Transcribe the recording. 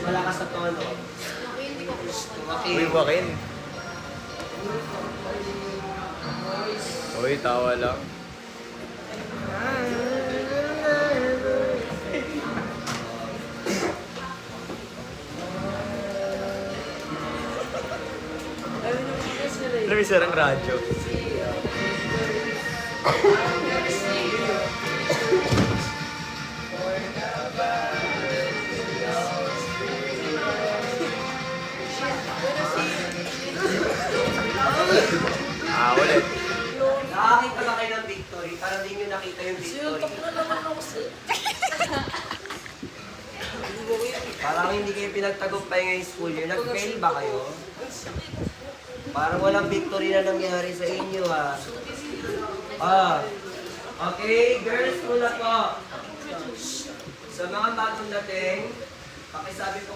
malakas sa tono. Uy, bakin. Uy, tawa lang. Alam mo, sir, ang radyo. Ulit. Nakakita ba kayo ng victory? Para di nyo nakita yung victory. Parang hindi kayo pinagtagumpay ngayong school year. Nag-fail ba kayo? Parang walang victory na nangyari sa inyo, ha? Okay, girls, muna po. Sa mga bagong dating, pakisabi po